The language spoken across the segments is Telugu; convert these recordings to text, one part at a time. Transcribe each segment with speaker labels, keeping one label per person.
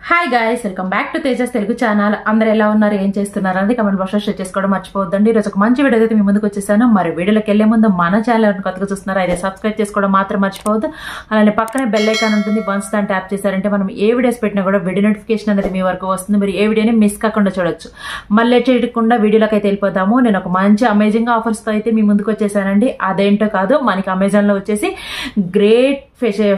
Speaker 1: Hi guys, welcome back to Tejas Telugu channel. అందరూ ఎలా ఉన్నారు, ఏం చేస్తున్నారు అనేది కమెంట్ బాక్స్ లో షేర్ చేసుకోవడం మర్చిపోవద్దండి. ఈరోజు ఒక మంచి వీడియో అయితే మీ ముందుకు వచ్చేసాను. మరి వీడియోలోకి వెళ్లే ముందు మన ఛానల్ కొత్తగా చూస్తున్నారా అయితే సబ్స్క్రైబ్ చేసుకోవడం మాత్రం మర్చిపోవద్దు. అలానే పక్కనే బెల్ ఐకాన్ ఉంటుంది, వన్స్ దాన్ని ట్యాప్ చేశారంటే మనం ఏ వీడియోస్ పెట్టినా కూడా వీడియో నోటిఫికేషన్ అనేది మీ వరకు వస్తుంది. మీరు ఏ వీడియోని మిస్ కాకుండా చూడొచ్చు. మళ్ళీ చేయకుండా వీడియోలోకి అయితే వెళ్ళిపోతాము. నేను ఒక మంచి అమేజింగ్ ఆఫర్స్ తో అయితే మీ ముందుకు వచ్చేసానండి. అదేంటో కాదు, మనకి అమెజాన్ లో వచ్చేసి గ్రేట్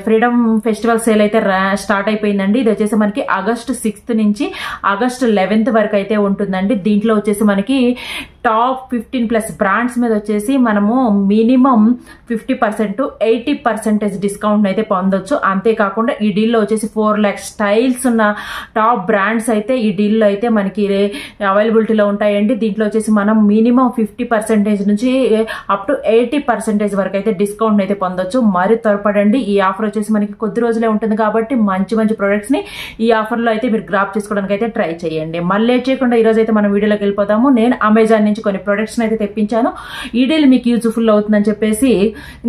Speaker 1: ఫ్రీడమ్ ఫెస్టివల్ సేల్ అయితే స్టార్ట్ అయిపోయిందండి. ఇది వచ్చేసి మనకి ఆగస్టు 6th నుంచి ఆగస్టు 11th వరకు అయితే ఉంటుందండి. దీంట్లో వచ్చేసి మనకి టాప్ 15+ బ్రాండ్స్ మీద వచ్చేసి మనము మినిమం 50% to 80% డిస్కౌంట్ అయితే పొందొచ్చు. అంతేకాకుండా ఈ డీల్లో వచ్చేసి 4 lakhs స్టైల్స్ ఉన్న టాప్ బ్రాండ్స్ అయితే ఈ డీల్లో అయితే మనకి అవైలబిలిటీలో ఉంటాయండి. దీంట్లో వచ్చేసి మనం మినిమం 50% నుంచి అప్ టు 80% వరకు అయితే డిస్కౌంట్ అయితే పొందొచ్చు. మరి త్వరపడండి. ఈ ఆఫర్ వచ్చేసి మనకి కొద్ది రోజులే ఉంటుంది కాబట్టి మంచి మంచి ప్రొడక్ట్స్ ని ఈ ఆఫర్ లో అయితే మీరు గ్రాప్ చేసుకోవడానికి అయితే ట్రై చేయండి. మళ్ళీ లేట్ చేయకుండా ఈ రోజు అయితే మనం వీడియోలోకి వెళ్ళిపోతాము. నేను అమెజాన్ నుంచి కొన్ని ప్రొడక్ట్స్ అయితే తెప్పించాను. ఈ డీల్ మీకు యూజ్ఫుల్ అవుతుందని చెప్పేసి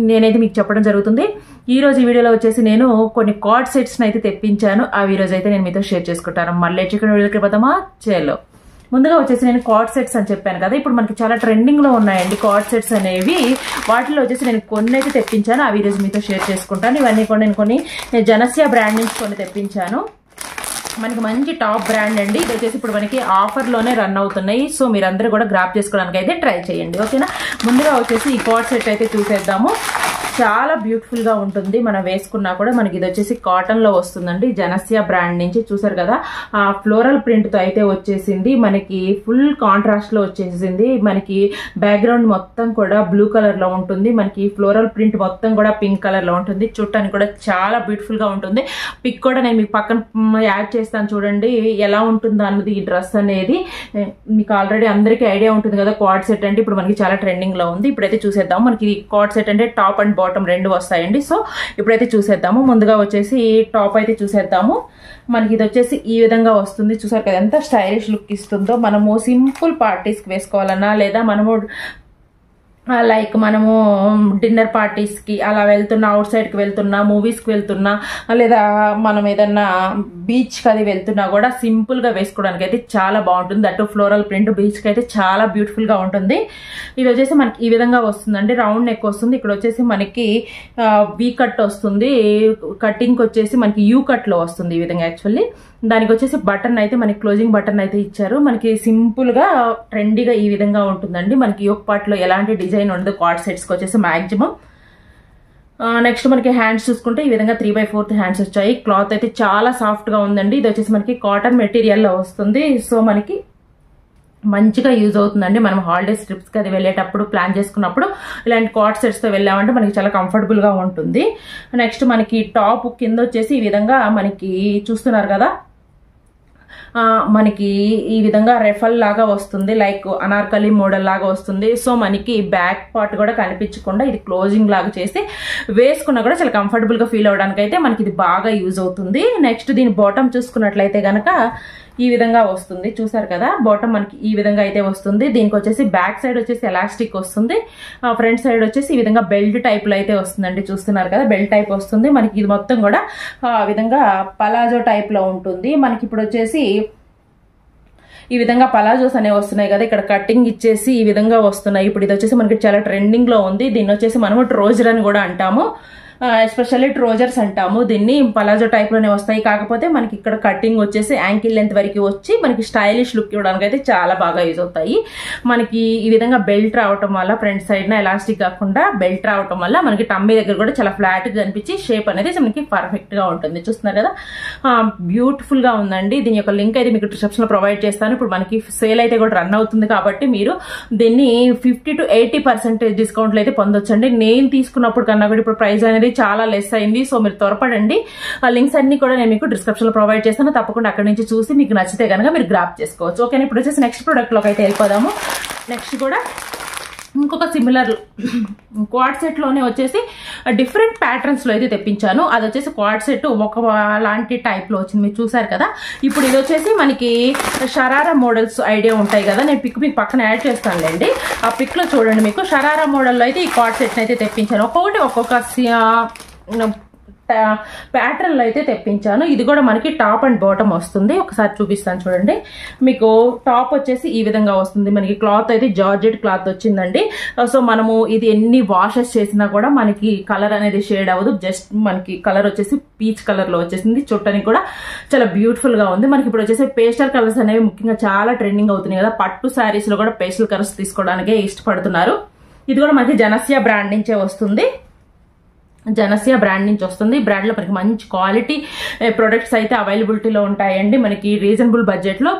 Speaker 1: నేనైతే మీకు చెప్పడం జరుగుతుంది. ఈ రోజు ఈ వీడియోలో వచ్చేసి నేను కొన్ని కార్డ్ సెట్స్ అయితే తెప్పించాను. అవి ఈ రోజు అయితే నేను మీతో షేర్ చేసుకుంటాను. మళ్ళీ లేట్ చేయకుండా వీడియోకి వెళ్ళిపోతామా? చలో. ముందుగా వచ్చేసి నేను కార్డ్ సెట్స్ అని చెప్పాను కదా, ఇప్పుడు మనకి చాలా ట్రెండింగ్ లో ఉన్నాయండి కార్డ్ సెట్స్ అనేవి. వాటిలో వచ్చేసి నేను కొన్ని అయితే తెప్పించాను. అవి ఈరోజు మీతో షేర్ చేసుకుంటాను. ఇవన్నీ కూడా నేను కొన్ని జనస్యా బ్రాండ్ నుంచి కొన్ని తెప్పించాను. మనకి మంచి టాప్ బ్రాండ్ అండి. ఇది వచ్చేసి ఇప్పుడు మనకి ఆఫర్ లోనే రన్ అవుతున్నాయి. సో మీరందరూ కూడా గ్రాప్ చేసుకోవడానికి అయితే ట్రై చేయండి, ఓకేనా. ముందుగా వచ్చేసి ఈ కార్డ్ సెట్ అయితే చూసేద్దాము. చాలా బ్యూటిఫుల్ గా ఉంటుంది. మనం వేసుకున్నా కూడా మనకి ఇది వచ్చేసి కాటన్ లో వస్తుందండి. జనస్యా బ్రాండ్ నుంచి చూసారు కదా, ఆ ఫ్లోరల్ ప్రింట్ తో అయితే వచ్చేసింది. మనకి ఫుల్ కాంట్రాస్ట్ లో వచ్చేసింది. మనకి బ్యాక్గ్రౌండ్ మొత్తం కూడా బ్లూ కలర్ లో ఉంటుంది. మనకి ఫ్లోరల్ ప్రింట్ మొత్తం కూడా పింక్ కలర్ లో ఉంటుంది. చూడటానికి కూడా చాలా బ్యూటిఫుల్ గా ఉంటుంది. పిక్ కూడా నేను మీకు పక్కన యాడ్ చేస్తాను, చూడండి ఎలా ఉంటుందో అన్నది. ఈ డ్రెస్ అనేది మీకు ఆల్రెడీ అందరికీ ఐడియా ఉంటుంది కదా, కార్డ్ సెట్ అంటే ఇప్పుడు మనకి చాలా ట్రెండింగ్ లో ఉంది. ఇప్పుడైతే చూసేద్దాం. మనకి కార్డ్ సెట్ అంటే టాప్ అండ్ బాటమ్ రెండు వస్తాయండి. సో ఇప్పుడైతే చూసేద్దాము. ముందుగా వచ్చేసి టాప్ అయితే చూసేద్దాము. మనకి ఇది వచ్చేసి ఈ విధంగా వస్తుంది. చూసారు కదా ఎంత స్టైలిష్ లుక్ ఇస్తుందో. మనము సింపుల్ పార్టీస్కి వేసుకోవాలన్నా, లేదా మనము లైక్ మనము డిన్నర్ పార్టీస్కి అలా వెళ్తున్నా, అవుట్ సైడ్కి వెళ్తున్నా, మూవీస్కి వెళ్తున్నా, లేదా మనం ఏదన్నా బీచ్కి అది వెళ్తున్నా కూడా సింపుల్గా వేసుకోవడానికి అయితే చాలా బాగుంటుంది. అటు ఫ్లోరల్ ప్రింట్ బీచ్కి అయితే చాలా బ్యూటిఫుల్గా ఉంటుంది. ఇది వచ్చేసి మనకి ఈ విధంగా వస్తుందండి. రౌండ్ నెక్ వస్తుంది. ఇక్కడ వచ్చేసి మనకి వీ కట్ వస్తుంది. కటింగ్కి వచ్చేసి మనకి యూ కట్లో వస్తుంది ఈ విధంగా. యాక్చువల్లీ దానికి వచ్చేసి బటన్ అయితే మనకి క్లోజింగ్ బటన్ అయితే ఇచ్చారు. మనకి సింపుల్ గా ట్రెండీగా ఈ విధంగా ఉంటుందండి. మనకి యోక్ పార్ట్ లో ఎలాంటి డిజైన్ ఉండదు కార్డ్ సెట్స్ కి వచ్చేసి మాక్సిమం. నెక్స్ట్ మనకి హ్యాండ్స్ చూసుకుంటే ఈ విధంగా 3/4 హ్యాండ్స్ వచ్చాయి. క్లాత్ అయితే చాలా సాఫ్ట్ గా ఉందండి. ఇది వచ్చేసి మనకి కాటన్ మెటీరియల్ లో వస్తుంది. సో మనకి మంచిగా యూజ్ అవుతుందండి. మనం హాలిడేస్ ట్రిప్స్కి అది వెళ్ళేటప్పుడు ప్లాన్ చేసుకున్నప్పుడు ఇలాంటి కార్డ్ సెట్స్తో వెళ్ళామంటే మనకి చాలా కంఫర్టబుల్గా ఉంటుంది. నెక్స్ట్ మనకి టాప్ కింద వచ్చేసి ఈ విధంగా మనకి చూస్తున్నారు కదా, మనకి ఈ విధంగా రెఫల్ లాగా వస్తుంది. లైక్ అనార్కలి మోడల్ లాగా వస్తుంది. సో మనకి బ్యాక్ పార్ట్ కూడా కనిపించకుండా ఇది క్లోజింగ్ లాగా చేసి వేసుకున్నా కూడా చాలా కంఫర్టబుల్ గా ఫీల్ అవడానికి అయితే మనకి ఇది బాగా యూజ్ అవుతుంది. నెక్స్ట్ దీని బాటమ్ చూసుకున్నట్లయితే గనక ఈ విధంగా వస్తుంది. చూసారు కదా, బాటమ్ మనకి ఈ విధంగా అయితే వస్తుంది. దీనికి వచ్చేసి బ్యాక్ సైడ్ వచ్చేసి ఎలాస్టిక్ వస్తుంది. ఫ్రంట్ సైడ్ వచ్చేసి ఈ విధంగా బెల్ట్ టైప్ లో అయితే వస్తుందండి. చూస్తున్నారు కదా, బెల్ట్ టైప్ వస్తుంది. మనకి ఇది మొత్తం కూడా ఆ విధంగా పలాజో టైప్ లో ఉంటుంది. మనకి ఇప్పుడు వచ్చేసి ఈ విధంగా పలాజోస్ అనేవి వస్తున్నాయి కదా, ఇక్కడ కటింగ్ ఇచ్చేసి ఈ విధంగా వస్తున్నాయి. ఇప్పుడు ఇది వచ్చేసి మనకి చాలా ట్రెండింగ్ లో ఉంది. దీన్ని వచ్చేసి మనము ట్రోజర్ అని కూడా అంటాము. ఎస్పెషల్లీ ట్రోజర్స్ అంటాము దీన్ని. పలాజో టైప్ లోనే వస్తాయి. కాకపోతే మనకి ఇక్కడ కటింగ్ వచ్చేసి యాంకిల్ లెంత్ వరకు వచ్చి మనకి స్టైలిష్ లుక్ ఇవ్వడానికి అయితే చాలా బాగా యూజ్ అవుతాయి. మనకి ఈ విధంగా బెల్ట్ రావటం వల్ల ఫ్రంట్ సైడ్ న ఎలాస్టిక్ కాకుండా బెల్ట్ రావటం వల్ల మనకి టమ్మీ దగ్గర కూడా చాలా ఫ్లాట్ గా కనిపించి షేప్ అనేది మనకి పర్ఫెక్ట్ గా ఉంటుంది. చూస్తున్నారు కదా, బ్యూటిఫుల్ గా ఉందండి. దీని యొక్క లింక్ అయితే మీకు డిస్క్రిప్షన్ లో ప్రొవైడ్ చేస్తాను. ఇప్పుడు మనకి సేల్ అయితే కూడా రన్ అవుతుంది కాబట్టి మీరు దీన్ని 50 to 80% డిస్కౌంట్లు అయితే పొందొచ్చండి. నేను తీసుకున్నప్పుడు కన్నా కూడా ఇప్పుడు ప్రైస్ అనేది చాలా లెస్ అయింది. సో మీరు త్వరపడండి. ఆ లింక్స్ అన్ని కూడా నేను మీకు డిస్క్రిప్షన్ లో ప్రొవైడ్ చేస్తాను. తప్పకుండా అక్కడ నుంచి చూసి మీకు నచ్చితే కనుక మీరు గ్రాప్ చేసుకోవచ్చు, ఓకేనా. ఇప్పుడు వచ్చేసి నెక్స్ట్ ప్రోడక్ట్ లోకి అయితే వెళ్ళిపోదాము. నెక్స్ట్ కూడా ఇంకొక సిమిలర్ క్వాడ్ సెట్ లోనే వచ్చేసి డిఫరెంట్ ప్యాటర్న్స్ లో అయితే తెప్పించాను. అది వచ్చేసి క్వాడ్ సెట్ ఒక లాంటి టైప్ లో వచ్చింది. మీరు చూసారు కదా. ఇప్పుడు ఇది వచ్చేసి మనకి షరారా మోడల్స్ ఐడియా ఉంటాయి కదా, నేను పిక్ మీకు పక్కన యాడ్ చేస్తానులేండి. ఆ పిక్ లో చూడండి, మీకు షరారా మోడల్లో అయితే ఈ క్వాడ్ సెట్ అయితే తెప్పించాను. ఒక్కొక్కటి ఒక్కొక్క ప్యాటర్న్లో అయితే తెప్పించాను. ఇది కూడా మనకి టాప్ అండ్ బాటమ్ వస్తుంది. ఒకసారి చూపిస్తాను చూడండి. మీకు టాప్ వచ్చేసి ఈ విధంగా వస్తుంది. మనకి క్లాత్ అయితే జార్జెట్ క్లాత్ వచ్చిందండి. సో మనము ఇది ఎన్ని వాషెస్ చేసినా కూడా మనకి కలర్ అనేది షేడ్ అవ్వదు. జస్ట్ మనకి కలర్ వచ్చేసి పీచ్ కలర్ లో వచ్చేసింది. చుట్టనికి కూడా చాలా బ్యూటిఫుల్ గా ఉంది. మనకి ఇప్పుడు వచ్చేసి పేస్టల్ కలర్స్ అనేవి ముఖ్యంగా చాలా ట్రెండింగ్ అవుతున్నాయి కదా. పట్టు శారీస్ లో కూడా పేస్టల్ కలర్స్ తీసుకోవడానికే ఇష్టపడుతున్నారు. ఇది కూడా మనకి జనస్య బ్రాండ్ నుంచే వస్తుంది. జనస్య బ్రాండ్ నుంచి వస్తుంది. బ్రాండ్ లో మనకి మంచి క్వాలిటీ ప్రొడక్ట్స్ అయితే అవైలబిలిటీలో ఉంటాయండి. మనకి రీజనబుల్ బడ్జెట్ లో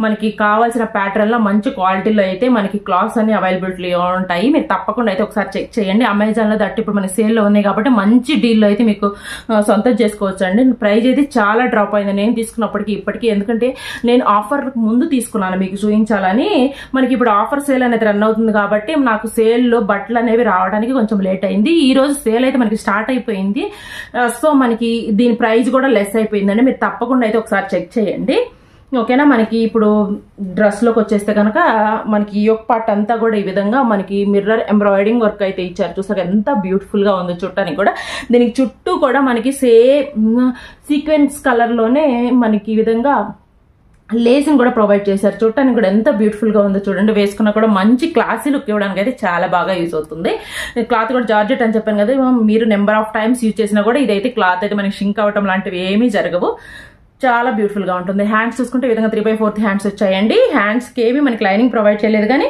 Speaker 1: మనకి కావాల్సిన ప్యాటర్న్ లో మంచి క్వాలిటీలో అయితే మనకి క్లాత్స్ అన్ని అవైలబిలిటీలో ఉంటాయి. మీరు తప్పకుండా అయితే ఒకసారి చెక్ చేయండి. అమెజాన్ లో దట్ ఇప్పుడు మనకి సేల్ లో ఉన్నాయి కాబట్టి మంచి డీల్ లో అయితే మీకు సొంతం చేసుకోవచ్చు అండి. ప్రైస్ అయితే చాలా డ్రాప్ అయింది నేను తీసుకున్నప్పటికీ ఇప్పటికీ. ఎందుకంటే నేను ఆఫర్ ముందు తీసుకున్నాను మీకు చూపించాలని. మనకి ఇప్పుడు ఆఫర్ సేల్ అనేది రన్ అవుతుంది కాబట్టి నాకు సేల్ లో బట్టలు అనేవి రావడానికి కొంచెం లేట్ అయింది. ఈ రోజు సేల్ అయితే మనకి స్టార్ట్ అయిపోయింది. సో మనకి దీని ప్రైస్ కూడా లెస్ అయిపోయిందండి. మీరు తప్పకుండా అయితే ఒకసారి చెక్ చేయండి. ఓకేనా. మనకి ఇప్పుడు డ్రెస్ లోకి వచ్చేస్తే కనుక మనకి ఈ యొక్క పార్ట్ అంతా కూడా ఈ విధంగా మనకి మిర్రర్ ఎంబ్రాయిడింగ్ వర్క్ అయితే ఇచ్చారు. చూసాక ఎంత బ్యూటిఫుల్ గా ఉందో చుట్టానికి కూడా. దీనికి చుట్టూ కూడా మనకి సేమ్ సీక్వెన్స్ కలర్ లోనే మనకి ఈ విధంగా లేస్ని కూడా ప్రొవైడ్ చేశారు. చూడటానికి కూడా ఎంత బ్యూటిఫుల్ గా ఉందో చూడండి. వేసుకున్నా కూడా మంచి క్లాసీ లుక్ ఇవ్వడానికి అయితే చాలా బాగా యూజ్ అవుతుంది. క్లాత్ కూడా జార్జెట్ అని చెప్పాను కదా. మీరు నెంబర్ ఆఫ్ టైమ్స్ యూజ్ చేసినా కూడా ఇదైతే క్లాత్ అయితే మనకి షింక్ అవటం లాంటివి ఏమీ జరగవు. చాలా బ్యూటిఫుల్ గా ఉంటుంది. హ్యాండ్స్ చూసుకుంటే ఈ విధంగా 3/4 హ్యాండ్స్ వచ్చాయండి. హ్యాండ్స్ కి ఏమి మనకి లైనింగ్ ప్రొవైడ్ చేయలేదు కానీ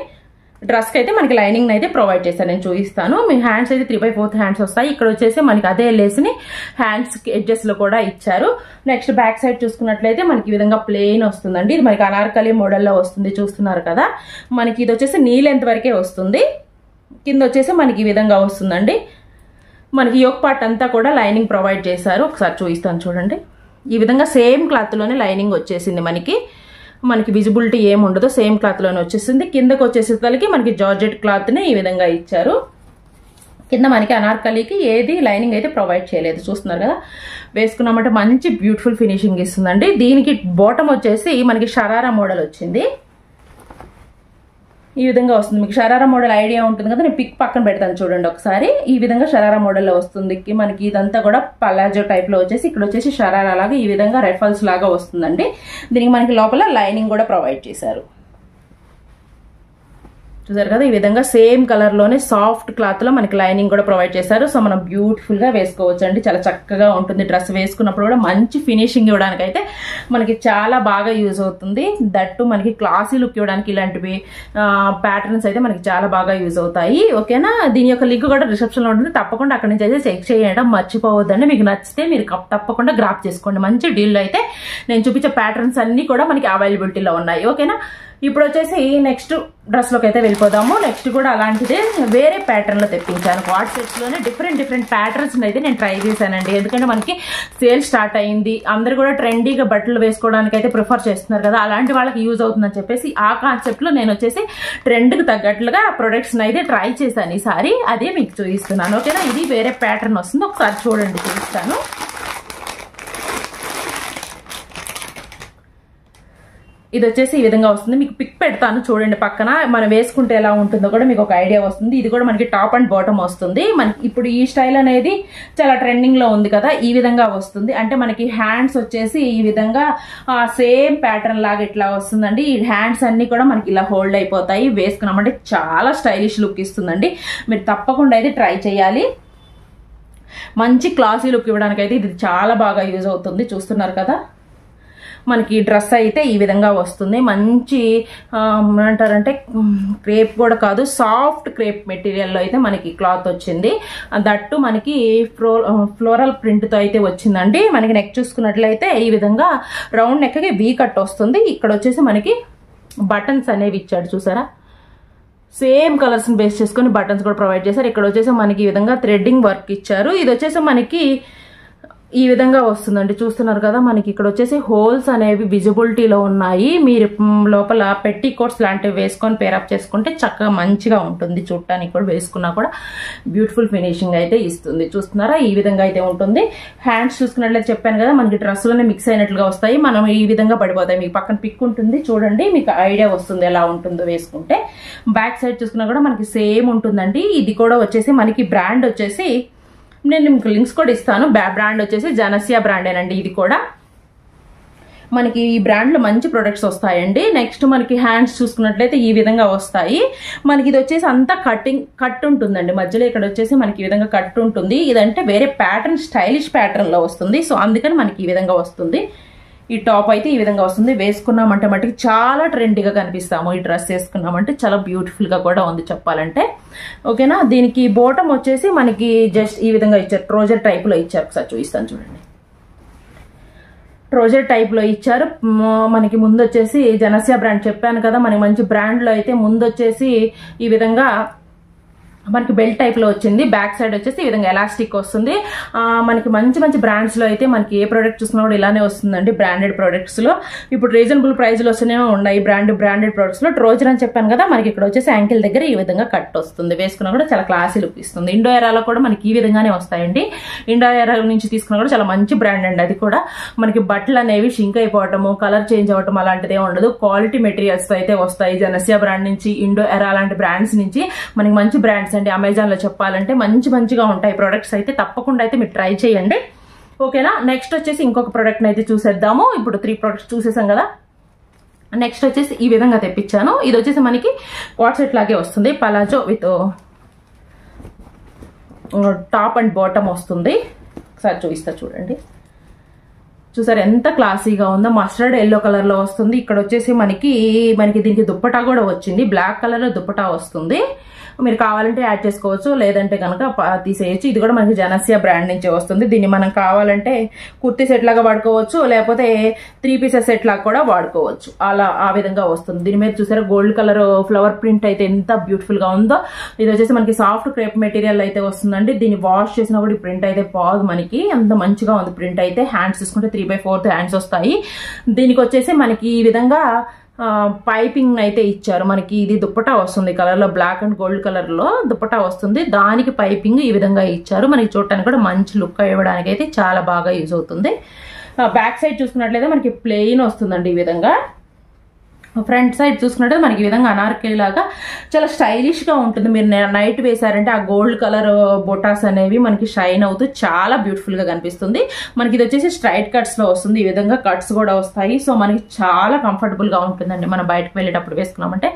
Speaker 1: డ్రెస్ కి అయితే మనకి లైనింగ్ అయితే ప్రొవైడ్ చేశాను. నేను చూపిస్తాను. మీ హ్యాండ్స్ అయితే 3/4 హ్యాండ్స్ వస్తాయి. ఇక్కడ వచ్చేసి మనకి అదే లేస్ ని హ్యాండ్స్ ఎడ్జెస్ లో కూడా ఇచ్చారు. నెక్స్ట్ బ్యాక్ సైడ్ చూసుకున్నట్లయితే మనకి ఈ విధంగా ప్లెయిన్ వస్తుందండి. ఇది మనకి అనార్కలి మోడల్లో వస్తుంది. చూస్తున్నారు కదా. మనకి ఇది వచ్చేసి నీ లెంత్ వరకే వస్తుంది. కింద వచ్చేసి మనకి ఈ విధంగా వస్తుందండి. మనకి యోక్ పార్ట్ అంతా కూడా లైనింగ్ ప్రొవైడ్ చేశారు. ఒకసారి చూపిస్తాను చూడండి. ఈ విధంగా సేమ్ క్లాత్ లోనే లైనింగ్ వచ్చేసింది. మనకి విజిబిలిటీ ఏమి ఉండదు. సేమ్ క్లాత్ లోనే వచ్చేసింది. కిందకి వచ్చేసేసరికి మనకి జార్జెట్ క్లాత్ ని ఈ విధంగా ఇచ్చారు. కింద మనకి అనార్కలికి ఏది లైనింగ్ అయితే ప్రొవైడ్ చేయలేదు. చూస్తున్నారు కదా. వేసుకున్నామంటే మంచి బ్యూటిఫుల్ ఫినిషింగ్ ఇస్తుందండి. దీనికి బాటమ్ వచ్చేసి మనకి షరారా మోడల్ వచ్చింది. ఈ విధంగా వస్తుంది. మీకు షరారా మోడల్ ఐడియా ఉంటుంది కదా. నేను పిక్ పక్కన పెడతాను చూడండి ఒకసారి. ఈ విధంగా షరారా మోడల్లో వస్తుంది. మనకి ఇదంతా కూడా పలాజో టైప్ లో వచ్చేసి ఇక్కడ వచ్చేసి షరారా లాగా ఈ విధంగా రెఫల్స్ లాగా వస్తుందండి. దీనికి మనకి లోపల లైనింగ్ కూడా ప్రొవైడ్ చేశారు. చూసారు కదా. ఈ విధంగా సేమ్ కలర్ లోనే సాఫ్ట్ క్లాత్ లో మనకి లైనింగ్ కూడా ప్రొవైడ్ చేశారు. సో మనం బ్యూటిఫుల్ గా వేసుకోవచ్చు అండి. చాలా చక్కగా ఉంటుంది. డ్రెస్ వేసుకున్నప్పుడు కూడా మంచి ఫినిషింగ్ ఇవ్వడానికి అయితే మనకి చాలా బాగా యూజ్ అవుతుంది. దట్టు మనకి క్లాసీ లుక్ ఇవ్వడానికి ఇలాంటివి ప్యాటర్న్స్ అయితే మనకి చాలా బాగా యూజ్ అవుతాయి. ఓకేనా. దీని యొక్క లింక్ కూడా డిస్క్రిప్షన్ లో ఉంటుంది. తప్పకుండా అక్కడి నుంచి అయితే చెక్ చేయడం మర్చిపోవద్దండి. మీకు నచ్చితే మీరు తప్పకుండా గ్రాప్ చేసుకోండి. మంచి డీల్ అయితే నేను చూపించే ప్యాటర్న్స్ అన్ని కూడా మనకి అవైలబిలిటీలో ఉన్నాయి. ఓకేనా. ఇప్పుడు వచ్చేసి నెక్స్ట్ డ్రెస్ లోకి అయితే వెళ్ళిపోదాము. నెక్స్ట్ కూడా అలాంటిదే వేరే ప్యాటర్న్ లో తెప్పించాను. వాట్ సెట్స్ లోనే డిఫరెంట్ ప్యాటర్న్స్ అయితే నేను ట్రై చేశానండి. ఎందుకంటే మనకి సేల్ స్టార్ట్ అయింది. అందరు కూడా ట్రెండీగా బట్టలు వేసుకోవడానికి అయితే ప్రిఫర్ చేస్తున్నారు కదా. అలాంటి వాళ్ళకి యూజ్ అవుతుందని చెప్పేసి ఆ కాన్సెప్ట్ లో నేను వచ్చేసి ట్రెండ్ కి తగ్గట్లుగా ప్రొడక్ట్స్ అయితే ట్రై చేశాను ఈసారి. అదే మీకు చూపిస్తున్నాను. ఓకేనా. ఇది వేరే ప్యాటర్న్ వస్తుంది. ఒకసారి చూడండి, చూపిస్తాను. ఇది వచ్చేసి ఈ విధంగా వస్తుంది. మీకు పిక్ పెడతాను చూడండి పక్కన. మనం వేసుకుంటే ఎలా ఉంటుందో కూడా మీకు ఒక ఐడియా వస్తుంది. ఇది కూడా మనకి టాప్ అండ్ బాటమ్ వస్తుంది. మనకి ఇప్పుడు ఈ స్టైల్ అనేది చాలా ట్రెండింగ్ లో ఉంది కదా. ఈ విధంగా వస్తుంది. అంటే మనకి హ్యాండ్స్ వచ్చేసి ఈ విధంగా సేమ్ ప్యాటర్న్ లాగా ఇట్లా వస్తుందండి. ఈ హ్యాండ్స్ అన్ని కూడా మనకి ఇలా హోల్డ్ అయిపోతాయి. వేసుకున్నామంటే చాలా స్టైలిష్ లుక్ ఇస్తుందండి. మీరు తప్పకుండా అయితే ట్రై చేయాలి. మంచి క్లాసీ లుక్ ఇవ్వడానికి అయితే ఇది చాలా బాగా యూజ్ అవుతుంది. చూస్తున్నారు కదా. మనకి డ్రెస్ అయితే ఈ విధంగా వస్తుంది. మంచి ఏమంటారంటే క్రేప్ కూడా కాదు, సాఫ్ట్ క్రేప్ మెటీరియల్లో అయితే మనకి క్లాత్ వచ్చింది. దట్టు మనకి ఫ్లోరల్ ప్రింట్తో అయితే వచ్చిందండి. మనకి నెక్ చూసుకున్నట్లయితే ఈ విధంగా రౌండ్ నెక్కి వీ కట్ వస్తుంది. ఇక్కడ వచ్చేసి మనకి బటన్స్ అనేవి ఇచ్చాడు. చూసారా. సేమ్ కలర్స్ ని బేస్ చేసుకుని బటన్స్ కూడా ప్రొవైడ్ చేశారు. ఇక్కడ వచ్చేసి మనకి ఈ విధంగా థ్రెడ్డింగ్ వర్క్ ఇచ్చారు. ఇది వచ్చేసి మనకి ఈ విధంగా వస్తుందండి. చూస్తున్నారు కదా. మనకి ఇక్కడ వచ్చేసి హోల్స్ అనేవి విజిబిలిటీలో ఉన్నాయి. మీరు లోపల పెట్టి కోట్స్ లాంటివి వేసుకొని పేరప్ చేసుకుంటే చక్కగా మంచిగా ఉంటుంది. చూడటానికి కూడా వేసుకున్నా కూడా బ్యూటిఫుల్ ఫినిషింగ్ అయితే ఇస్తుంది. చూస్తున్నారా. ఈ విధంగా అయితే ఉంటుంది. హ్యాండ్స్ చూసుకున్నట్లయితే చెప్పాను కదా మనకి డ్రెస్ లోనే మిక్స్ అయినట్లుగా వస్తాయి. మనం ఈ విధంగా పడిపోతాయి. మీకు పక్కన పిక్ ఉంటుంది చూడండి. మీకు ఐడియా వస్తుంది ఎలా ఉంటుందో వేసుకుంటే. బ్యాక్ సైడ్ చూసుకున్నా కూడా మనకి సేమ్ ఉంటుందండి. ఇది కూడా వచ్చేసి మనకి బ్రాండ్ వచ్చేసి నేను మీకు లింక్స్ కూడా ఇస్తాను. బ్రాండ్ వచ్చేసి జనసియా బ్రాండేనండి. ఇది కూడా మనకి ఈ బ్రాండ్లో మంచి ప్రొడక్ట్స్ వస్తాయండి. నెక్స్ట్ మనకి హ్యాండ్స్ చూసుకున్నట్లయితే ఈ విధంగా వస్తాయి. మనకి ఇది వచ్చేసి అంతా కట్ ఉంటుందండి. మధ్యలో ఇక్కడ వచ్చేసి మనకి ఈ విధంగా కట్ ఉంటుంది. ఇదంటే వేరే ప్యాటర్న్, స్టైలిష్ ప్యాటర్న్లో వస్తుంది. సో అందుకని మనకి ఈ విధంగా వస్తుంది. ఈ టాప్ అయితే ఈ విధంగా వస్తుంది. వేసుకున్నామంటే మటుకు చాలా ట్రెండీగా కనిపిస్తాము. ఈ డ్రెస్ వేసుకున్నామంటే చాలా బ్యూటిఫుల్గా కూడా ఉంది చెప్పాలంటే. ఓకేనా. దీనికి బోటం వచ్చేసి మనకి జస్ట్ ఈ విధంగా ఇచ్చారు. ట్రోజర్ టైప్లో ఇచ్చారు. ఒకసారి చూపిస్తాను చూడండి. ట్రోజర్ టైప్లో ఇచ్చారు. మనకి ముందు వచ్చేసి జనసియా బ్రాండ్ చెప్పాను కదా, మనకి మంచి బ్రాండ్లో అయితే ముందు వచ్చేసి ఈ విధంగా మనకి బెల్ట్ టైప్ లో వచ్చింది. బ్యాక్ సైడ్ వచ్చేసి ఈ విధంగా ఎలాస్టిక్ వస్తుంది. మనకి మంచి మంచి బ్రాండ్స్ లో అయితే మనకి ఏ ప్రోడక్ట్ చూసినా కూడా ఇలానే వస్తుందండి. బ్రాండెడ్ ప్రొడక్ట్స్ లో ఇప్పుడు రీజనబుల్ ప్రైస్ లో వస్తూనే ఉన్నాయి. బ్రాండెడ్ ప్రొడక్ట్స్ లో ట్రోజర్ అని చెప్పాను కదా, మనకి ఇక్కడ వచ్చేసి యాంకిల్ దగ్గర ఈ విధంగా కట్ వస్తుంది. వేసుకున్నా కూడా చాలా క్లాసీ లుక్ ఇస్తుంది. ఇండో ఎరాలో కూడా మనకి ఈ విధంగానే వస్తాయండి. ఇండో ఎరా నుంచి తీసుకున్నా కూడా చాలా మంచి బ్రాండ్ అండి. అది కూడా మనకి బట్టలు అనేవి షింక్ అయిపోవటము, కలర్ చేంజ్ అవటం అలాంటిదే ఉండదు. క్వాలిటీ మెటీరియల్స్ తో అయితే వస్తాయి. జనసియా బ్రాండ్ నుంచి, ఇండో ఎరా లాంటి బ్రాండ్స్ నుంచి మనకి మంచి బ్రాండ్స్ అండి. అమెజాన్ లో చెప్పాలంటే మంచిగా ఉంటాయి ప్రొడక్ట్స్ అయితే. తప్పకుండా అయితే మీరు ట్రై చేయండి. ఓకేనా. నెక్స్ట్ వచ్చేసి ఇంకొక ప్రోడక్ట్ అయితే చూసేద్దాము. ఇప్పుడు 3 ప్రొడక్ట్స్ చూసేసాం కదా. నెక్స్ట్ వచ్చేసి ఈ విధంగా తెప్పించాను. ఇది వచ్చేసి మనకి వాట్ సెట్ లాగే వస్తుంది. Palazzo with top and bottom వస్తుంది. ఒకసారి చూపిస్తా చూడండి. చూసారు ఎంత క్లాసీగా ఉందో. మస్టర్డ్ ఎల్లో కలర్ లో వస్తుంది. ఇక్కడ వచ్చేసి మనకి దీనికి దుప్పటా కూడా వచ్చింది. బ్లాక్ కలర్ లో దుప్పటా వస్తుంది. మీరు కావాలంటే యాడ్ చేసుకోవచ్చు, లేదంటే కనుక తీసేయచ్చు. ఇది కూడా మనకి జనసియా బ్రాండ్ నుంచి వస్తుంది. దీన్ని మనం కావాలంటే కుర్తీ సెట్ లాగా వాడుకోవచ్చు, లేకపోతే 3 పీసెస్ సెట్ లాగా కూడా వాడుకోవచ్చు. అలా ఆ విధంగా వస్తుంది. దీని మీద చూసారా గోల్డ్ కలర్ ఫ్లవర్ ప్రింట్ అయితే ఎంత బ్యూటిఫుల్ గా ఉందో. ఇది వచ్చేసి మనకి సాఫ్ట్ క్రేప్ మెటీరియల్ అయితే వస్తుందండి. దీన్ని వాష్ చేసినా కూడా ఈ ప్రింట్ అయితే పోదు మనకి. అంత మంచిగా ఉంది ప్రింట్ అయితే. హ్యాండ్స్ చూసుకుంటే 3/4 హ్యాండ్స్ వస్తాయి. దీనికి వచ్చేసి మనకి ఈ విధంగా పైపింగ్ అయితే ఇచ్చారు. మనకి ఇది దుప్పటా వస్తుంది కలర్ లో, బ్లాక్ అండ్ గోల్డ్ కలర్ లో దుప్పటా వస్తుంది. దానికి పైపింగ్ ఈ విధంగా ఇచ్చారు. మనకి చూడటానికి కూడా మంచి లుక్ ఇవ్వడానికి అయితే చాలా బాగా యూజ్ అవుతుంది. బ్యాక్ సైడ్ చూసుకున్నట్లయితే మనకి ప్లెయిన్ వస్తుందండి ఈ విధంగా. ఫ్రంట్ సైడ్ చూసుకున్నట్టు మనకి ఈ విధంగా అనార్కలి లాగా చాలా స్టైలిష్ గా ఉంటుంది. మీరు నైట్ వేసారంటే ఆ గోల్డ్ కలర్ బొటాస్ అనేవి మనకి షైన్ అవుతూ చాలా బ్యూటిఫుల్ గా కనిపిస్తుంది. మనకి ఇది వచ్చేసి స్ట్రైట్ కట్స్ లో వస్తుంది. ఈ విధంగా కట్స్ కూడా వస్తాయి. సో మనకి చాలా కంఫర్టబుల్ గా ఉంటుందండి. మనం బయటకు వెళ్ళేటప్పుడు వేసుకున్నామంటే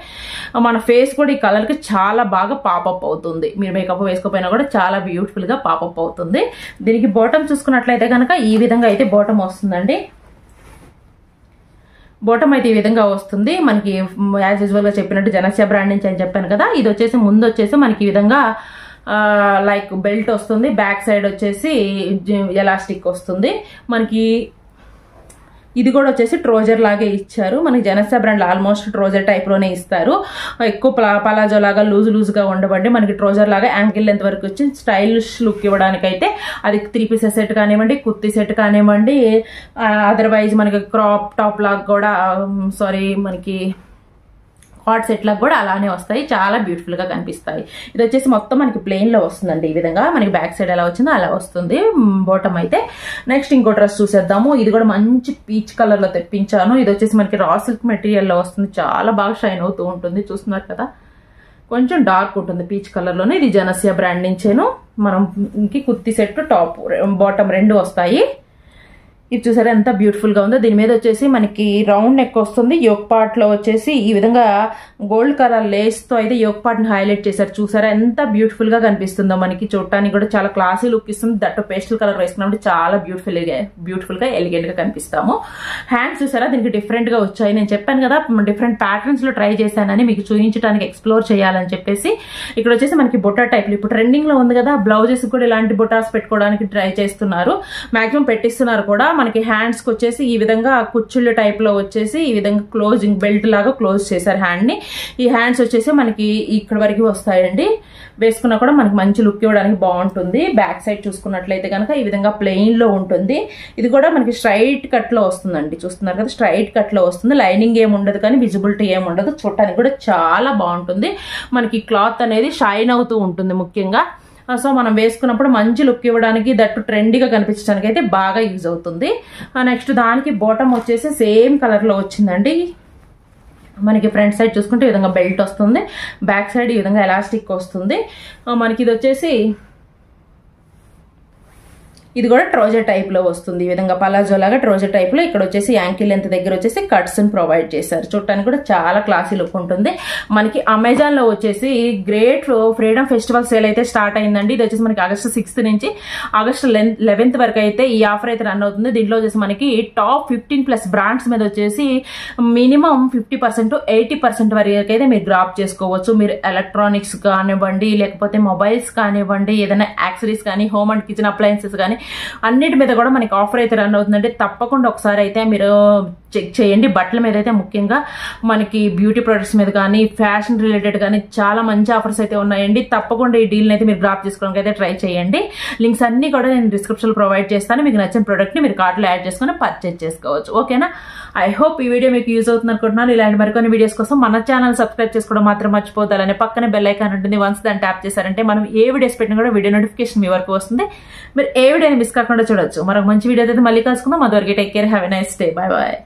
Speaker 1: మన ఫేస్ కూడా ఈ కలర్ కి చాలా బాగా పాపప్ అవుతుంది. మీరు మేకప్ వేసుకోపోయినా కూడా చాలా బ్యూటిఫుల్ గా పాపప్ అవుతుంది. దీనికి బాటమ్ చూసుకున్నట్లయితే కనుక ఈ విధంగా అయితే బాటమ్ వస్తుందండి. బాటమ్ అయితే ఈ విధంగా వస్తుంది. మనకి యాజ్ యూజువల్ గా చెప్పినట్టు జనసియా బ్రాండ్ నుంచి అని చెప్పాను కదా. ఇది వచ్చేసి ముందు వచ్చేసి మనకి ఈ విధంగా లైక్ బెల్ట్ వస్తుంది. బ్యాక్ సైడ్ వచ్చేసి ఎలాస్టిక్ వస్తుంది. మనకి ఇది కూడా వచ్చేసి ట్రోజర్ లాగే ఇచ్చారు. మనకి జనసియా బ్రాండ్ ఆల్మోస్ట్ ట్రోజర్ టైప్ లోనే ఇస్తారు. ఎక్కువ పలాజో లాగా లూజ్ గా ఉండబండి మనకి ట్రోజర్ లాగా యాంకిల్ లెంత్ వరకు వచ్చి స్టైలిష్ లుక్ ఇవ్వడానికి అయితే అది 3 పీసెస్ సెట్ కానివ్వండి, కుర్తీ సెట్ కానివ్వండి, అదర్వైజ్ మనకి క్రాప్ టాప్ లాగా కూడా మనకి హాట్ సెట్ లాగా కూడా అలానే వస్తాయి. చాలా బ్యూటిఫుల్ గా కనిపిస్తాయి. ఇది వచ్చేసి మొత్తం మనకి ప్లెయిన్ లో వస్తుందండి. ఈ విధంగా మనకి బ్యాక్ సైడ్ ఎలా వచ్చిందో అలా వస్తుంది బాటమ్ అయితే. నెక్స్ట్ ఇంకో డ్రెస్ చూసేద్దాము. ఇది కూడా మంచి పీచ్ కలర్ లో తెప్పించాను. ఇది వచ్చేసి మనకి రా సిల్క్ మెటీరియల్ లో వస్తుంది. చాలా బాగా షైన్ అవుతూ ఉంటుంది. చూస్తున్నారు కదా, కొంచెం డార్క్ ఉంటుంది పీచ్ కలర్ లోనే. ఇది జనసియా బ్రాండ్ నుంచేను. మనం ఇంక కుర్తీ సెట్ టాప్ బాటమ్ 2 వస్తాయి. ఇది చూసారా ఎంత బ్యూటిఫుల్ గా ఉందో. దీని మీద వచ్చేసి మనకి రౌండ్ నెక్ వస్తుంది. యోక్ పార్ట్ లో వచ్చేసి ఈ విధంగా గోల్డ్ కలర్ లేస్ తో అయితే యోక్ పార్ట్ ని హైలైట్ చేశారు. చూసారా ఎంత బ్యూటిఫుల్ గా కనిపిస్తుందో. మనకి చూడటానికి కూడా చాలా క్లాసీ లుక్ ఇస్తుంది. దట్టు పేస్టల్ కలర్ వేసుకున్నప్పుడు చాలా బ్యూటిఫుల్ గా ఎలిగెంట్ గా కనిపిస్తాము. హ్యాండ్స్ చూసారా దీనికి డిఫరెంట్ గా వచ్చాయి. నేను చెప్పాను కదా డిఫరెంట్ ప్యాటర్న్స్ లో ట్రై చేశానని, మీకు చూపించడానికి ఎక్స్ప్లోర్ చేయాలని చెప్పేసి. ఇక్కడ వచ్చేసి మనకి బొటా టైప్ ఇప్పుడు ట్రెండింగ్ లో ఉంది కదా, బ్లౌజెస్ కూడా ఇలాంటి బొటాస్ పెట్టుకోవడానికి ట్రై చేస్తున్నారు. మాక్సిమం పెట్టిస్తున్నారు కూడా. మనకి హ్యాండ్స్ కి వచ్చేసి ఈ విధంగా కుచ్చుళ్ళ టైప్ లో వచ్చేసి ఈ విధంగా క్లోజింగ్ బెల్ట్ లాగా క్లోజ్ చేశారు హ్యాండ్ ని. ఈ హ్యాండ్స్ వచ్చేసి మనకి ఇక్కడ వరకు వస్తాయండి. వేసుకున్నా కూడా మనకి మంచి లుక్ ఇవ్వడానికి బాగుంటుంది. బ్యాక్ సైడ్ చూసుకున్నట్లయితే కనుక ఈ విధంగా ప్లెయిన్ లో ఉంటుంది. ఇది కూడా మనకి స్ట్రైట్ కట్ లో వస్తుందండి. చూస్తున్నారు కదా, స్ట్రైట్ కట్ లో వస్తుంది. లైనింగ్ ఏమి ఉండదు, కానీ విజిబిలిటీ ఏమి ఉండదు. చూడటానికి కూడా చాలా బాగుంటుంది. మనకి క్లాత్ అనేది షైన్ అవుతూ ఉంటుంది ముఖ్యంగా. సో మనం వేసుకున్నప్పుడు మంచి లుక్ ఇవ్వడానికి, దట్టు ట్రెండీగా కనిపించడానికి అయితే బాగా యూజ్ అవుతుంది. నెక్స్ట్ దానికి బాటమ్ వచ్చేసి సేమ్ కలర్ లో వచ్చిందండి. మనకి ఫ్రంట్ సైడ్ చూసుకుంటే ఈ విధంగా బెల్ట్ వస్తుంది. బ్యాక్ సైడ్ ఈ విధంగా ఎలాస్టిక్ వస్తుంది. మనకి ఇది వచ్చేసి ఇది కూడా ట్రౌజర్ టైప్ లో వస్తుంది. ఈ విధంగా పలాజో లాగా ట్రౌజర్ టైప్ లో ఇక్కడ వచ్చేసి యాంకిల్ లెంత్ దగ్గర వచ్చేసి కట్స్ ప్రొవైడ్ చేశారు. చూడటానికి కూడా చాలా క్లాసీ లుక్ ఉంటుంది. మనకి అమెజాన్ లో వచ్చేసి గ్రేట్ ఫ్రీడమ్ ఫెస్టివల్ సేల్ అయితే స్టార్ట్ అయిందండి. ఇది వచ్చేసి మనకి ఆగస్టు 6th నుంచి ఆగస్టు 11th వరకు అయితే ఈ ఆఫర్ అయితే రన్ అవుతుంది. దీంట్లో వచ్చేసి మనకి టాప్ 15+ బ్రాండ్స్ మీద వచ్చేసి మినిమం 50% to 80% వరకు అయితే మీరు గ్రాప్ చేసుకోవచ్చు. మీరు ఎలక్ట్రానిక్స్ కానివ్వండి, లేకపోతే మొబైల్స్ కానివ్వండి, ఏదైనా యాక్సరీస్ కానీ, హోమ్ అండ్ కిచెన్ అప్లయన్సెస్ కానీ అన్నిటి మీద కూడా మనకి ఆఫర్ అయితే రన్ అవుతుందంటే తప్పకుండా ఒకసారి అయితే మీరు చెక్ చేయండి. బట్టల మీద అయితే ముఖ్యంగా మనకి బ్యూటీ ప్రొడక్ట్స్ మీద కానీ, ఫ్యాషన్ రిలేటెడ్ కానీ చాలా మంచి ఆఫర్స్ అయితే ఉన్నాయండి. తప్పకుండా ఈ డీల్ని అయితే మీరు గ్రాప్ చేసుకోవడానికి అయితే ట్రై చేయండి. లింక్స్ అన్ని కూడా నేను డిస్క్రిప్షన్లో ప్రొవైడ్ చేస్తాను. మీకు నచ్చిన ప్రోడక్ట్ని మీరు కార్ట్లో యాడ్ చేసుకుని పర్చేజ్ చేసుకోవచ్చు. ఓకేనా? ఐ హోప్ ఈ వీడియో మీకు యూజ్ అవుతుంది అనుకుంటున్నాను. ఇలాంటి మరికొన్ని వీడియోస్ కోసం మన ఛానల్ సబ్స్క్రైబ్ చేసుకోవడం మాత్రం మర్చిపోద్దు. అలానే పక్కనే బెల్ ఐకాన్ ఉంటుంది. వన్స్ దాన్ని ట్యాప్ చేశారంటే మనం ఏ వీడియోస్ పెట్టినా కూడా వీడియో నోటిఫికేషన్ మీ వరకు వస్తుంది. మీరు ఏ వీడియోని మిస్ కాకుండా చూడొచ్చు. మరొక మంచి వీడియో అయితే మళ్ళీ కలుసుకుందాం. అదివరకు take care, have a nice day, bye bye.